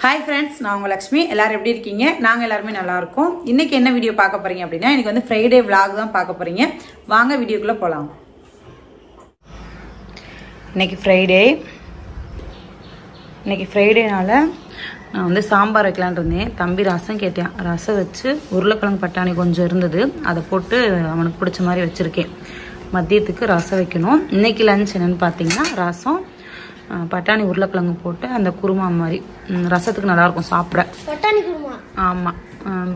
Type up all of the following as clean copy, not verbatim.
Hi friends, நான் உங்க லட்சுமி. எல்லாரும் எப்படி இருக்கீங்க? நாங்க எல்லாரும் நல்லா இருக்கோம். இன்னைக்கு என்ன வீடியோ பார்க்க போறீங்க அப்படினா எனக்கு வந்து Friday vlog தான் பார்க்க போறீங்க. வாங்க வீடியோக்குள்ள போலாம். இன்னைக்கு ஃப்ரைடேனால நான் வந்து சாம்பார் வைக்கலாம்னு இருந்தேன். தம்பி ரசம் கேட்டான். ரசம் வச்சு உருளைக்கிழங்கு பட்டாணி கொஞ்சம் இருந்தது. அதை போட்டு அவனுக்கு பிடிச்ச மாதிரி வச்சிருக்கேன். மதியத்துக்கு ரசம் வைக்கணும். இன்னைக்கு லஞ்ச் என்னன்னு பார்த்தீங்கன்னா ரசம் பட்டாணி உருளைக்கிழங்கு போட்டு அந்த குருமா மாதிரி ரசத்துக்கு நல்லா இருக்கும் சாப்பிட. பட்டாணி குருமா. ஆமா.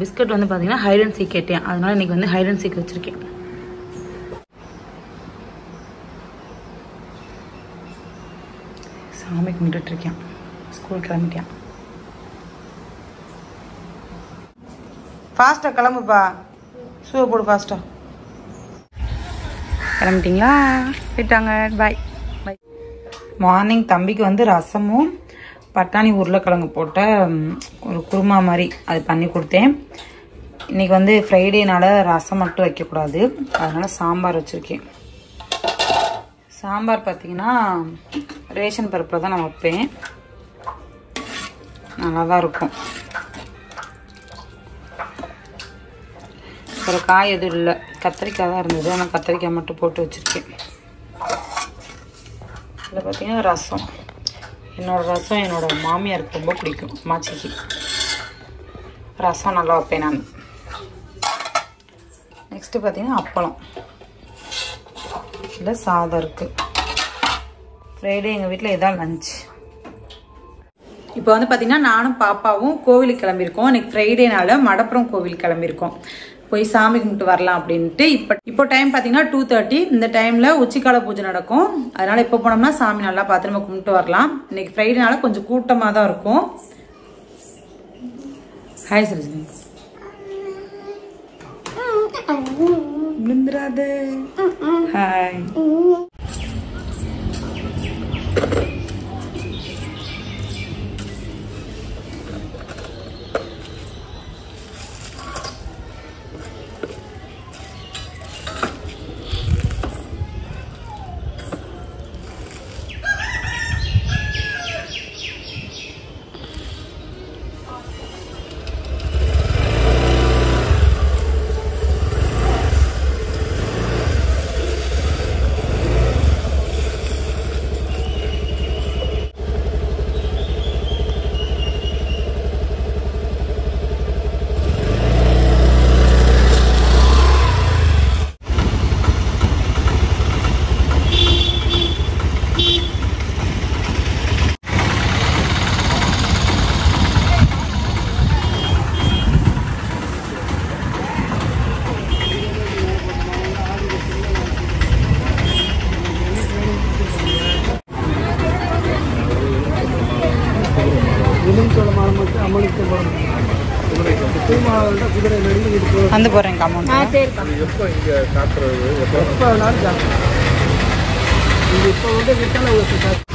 பிஸ்கட் வந்து பாத்தீங்கன்னா ஹைட் அண்ட் சீக் கேட்டேன். அதனால இன்னைக்கு வந்து ஹைட் அண்ட் சீக் வச்சிருக்கேன். சாமி கும்பிட்டு இருக்கேன். ஸ்கூல் கிளம்பிட்டேன். ஃபாஸ்டா கிளம்புப்பா. ஷூ போடு ஃபாஸ்டா. கிளம்பிட்டீங்களா? போயிட்டாங்க. பாய். மார்னிங் தம்பிக்கு வந்து ரசமும் பட்டாணி உருளைக்கிழங்கு போட்ட ஒரு குருமா மாதிரி அது பண்ணி கொடுத்தேன். இன்னைக்கு வந்து ஃப்ரைடேனால ரசம் மட்டும் வைக்கக்கூடாது, அதனால சாம்பார் வச்சுருக்கேன். சாம்பார் பார்த்தீங்கன்னா ரேஷன் பருப்பில் தான் நான் வைப்பேன். நல்லா தான் இருக்கும். ஒரு காய் எதுவும் இல்லை, கத்திரிக்காய் தான் இருந்தது. ஆனால் கத்திரிக்காய் மட்டும் போட்டு வச்சுருக்கேன். இதில் பார்த்தீங்கன்னா ரசம். என்னோடய ரசம் என்னோடய மாமியாருக்கு ரொம்ப பிடிக்கும். அம்மாச்சிக்கு ரசம் நல்லா வைப்பேன் நான். நெக்ஸ்ட்டு பார்த்தீங்கன்னா அப்பளம். இல்லை சாதம் இருக்குது. ஃப்ரைடே எங்கள் வீட்டில் இதான் லஞ்ச். இப்போ வந்து பார்த்தீங்கன்னா நானும் பாப்பாவும் கோவிலுக்கு கிளம்பியிருக்கோம். இன்னைக்கு ஃப்ரைடேனால மடப்புறம் கோவில் கிளம்பியிருக்கோம். போய் சாமி கும்பிட்டு வரலாம் அப்படின்ட்டு. இப்போ டைம் பார்த்தீங்கன்னா 2:30. இந்த டைமில் உச்சிக்கால பூஜை நடக்கும். அதனால இப்போ போனோம்னா சாமி நல்லா பார்த்து நம்ம கும்பிட்டு வரலாம். இன்னைக்கு ஃப்ரைடேனால கொஞ்சம் கூட்டமாக தான் இருக்கும். ஹாய் சரஸ்வதி. விழுந்துராது. ஹாய். வந்து போறேன் அமௌண்ட். எப்போ இங்கே காட்டுறது எப்போ வேணாலும் காட்டுறேன். நீங்கள் இப்போ வந்து விட்டாலும் உங்களுக்கு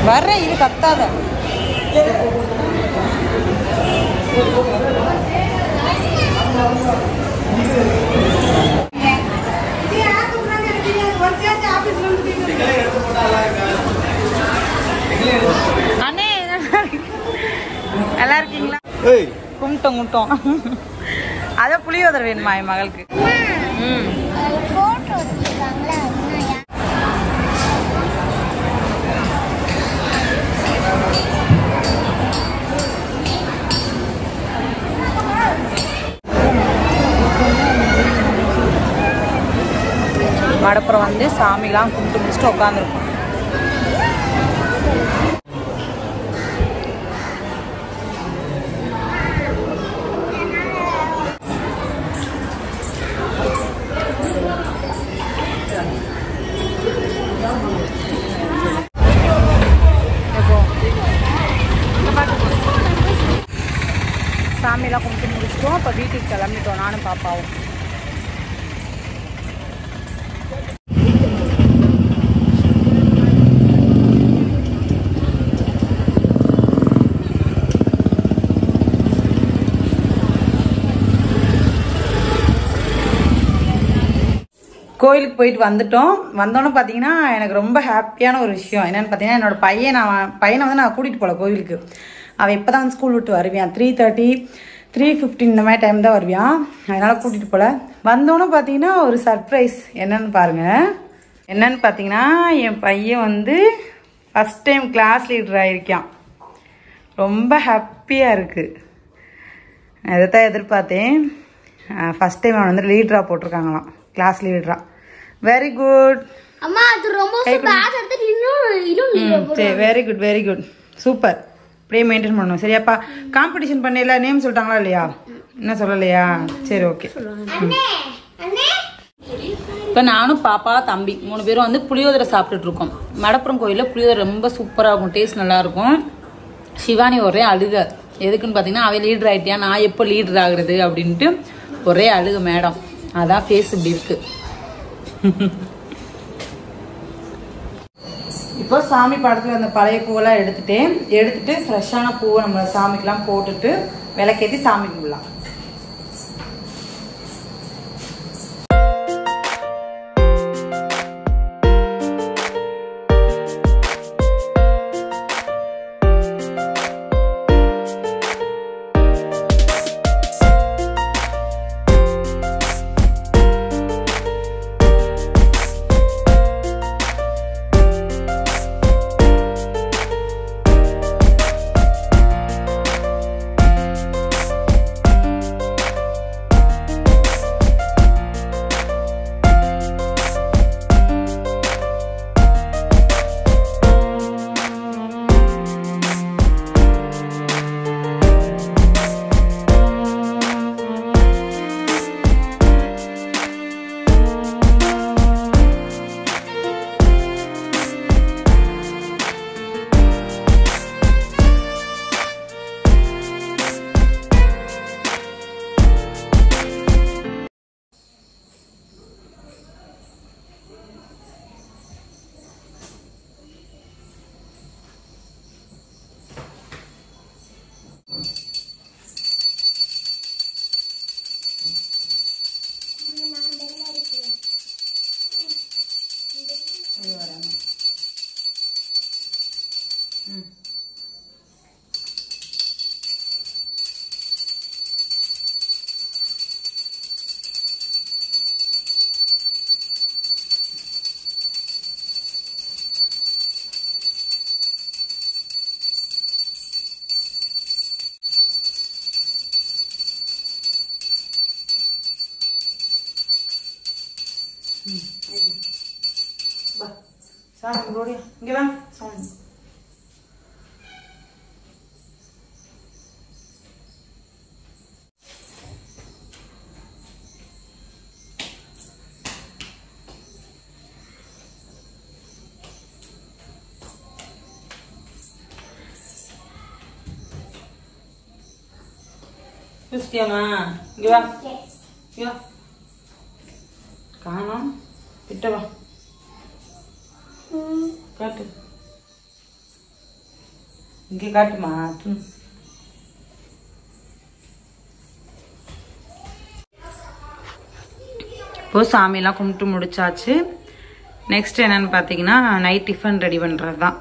வர்ற இது கத்தாத. அண்ணே நல்லா இருக்கீங்களா? கும்பிட்டோம். அதான் புளியோதரை வேணுமா என் மகளுக்கு? மடப்புறம் வந்து சாமிலாம் கும்பிட்டு முடிச்சுட்டு உட்காந்துருக்கோம். சாமியெல்லாம் கும்பிட்டு முடிச்சிட்டோம். இப்போ வீட்டுக்கு கிளம்பிட்டோம் நானும் பாப்பாவும். கோயிலுக்கு போயிட்டு வந்துட்டோம். வந்தோன்னே பார்த்தீங்கன்னா எனக்கு ரொம்ப ஹாப்பியான ஒரு விஷயம் என்னென்னு பார்த்தீங்கன்னா, என்னோட பையனை வந்து நான் கூட்டிகிட்டு போகல கோயிலுக்கு. அவன் இப்போ தான் வந்து ஸ்கூல் விட்டு வருவான். 3:30 3:15 இந்த மாதிரி டைம் தான் வருவான். அதனால் கூட்டிகிட்டு போகல. வந்தோன்னே பார்த்தீங்கன்னா ஒரு சர்ப்ரைஸ் என்னன்னு பாருங்கள். என்னன்னு பார்த்தீங்கன்னா, என் பையன் வந்து ஃபஸ்ட் டைம் கிளாஸ் லீடர் ஆகிருக்கான். ரொம்ப ஹாப்பியாக இருக்குது. நான் இதை தான் எதிர்பார்த்தேன். ஃபஸ்ட் டைம் அவன் வந்து லீடராக போட்டிருக்காங்களாம், கிளாஸ் லீடரா. வெரி குட் அம்மா. அது ரொம்ப கிளாஸ் எடுத்து இன்னும் சரி, very good very good, super. அப்படியே மெயின்டைன் பண்ணணும். சரியாப்பா? காம்படிஷன் பண்ணல, நேம் சொல்லிட்டாங்களா இல்லையா? என்ன சொல்லலையா? சரி, ஓகே. இப்போ நானும் பாப்பா தம்பி 3 பேரும் வந்து புளியோதரை சாப்பிட்டுட்டு இருக்கோம். மடப்புறம் கோயிலில் புளியோதரை ரொம்ப சூப்பராக இருக்கும், டேஸ்ட் நல்லாயிருக்கும். சிவானி ஒரே அழுக. எதுக்குன்னு பார்த்தீங்கன்னா, அவன் லீடர் ஆகிட்டியா, நான் எப்போ லீடர் ஆகுறது அப்படின்ட்டு ஒரே அழுக மேடம். அதான் ஃபேஸ் இப்படி இருக்கு. இப்போ சாமி படத்தில் அந்த பழைய பூவெல்லாம் எடுத்துட்டு ஃப்ரெஷ்ஷான பூவை நம்ம சாமிக்கெல்லாம் போட்டுட்டு விளக்கேற்றி சாமி கும்பிடலாம். Sabe, Gloria, இங்க வா. சாமி Cristiana, இங்க வா. இங்க வா. காணோம். கிட்ட வா. காட்டு. இங்கே காட்டுமா. இப்போ சாமியெல்லாம் கும்பிட்டு முடிச்சாச்சு. நெக்ஸ்ட் என்னன்னு பார்த்தீங்கன்னா, நைட் டிஃபன் ரெடி பண்ணுறது தான்.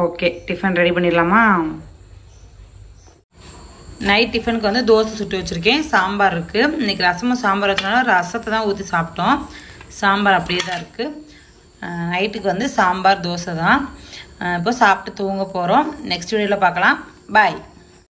ஓகே, டிஃபன் ரெடி பண்ணிடலாமா? நைட் டிஃபனுக்கு வந்து தோசை சுட்டு வச்சுருக்கேன். சாம்பார் இருக்குது. இன்றைக்கி ரசமும் சாம்பார் வச்சனால ரசத்தை தான் ஊற்றி சாப்பிட்டோம். சாம்பார் அப்படியே தான் இருக்குது. நைட்டுக்கு வந்து சாம்பார் தோசை தான். இப்போ சாப்பிட்டு தூங்க போகிறோம். நெக்ஸ்ட் வீடியோவில் பார்க்கலாம். பாய்.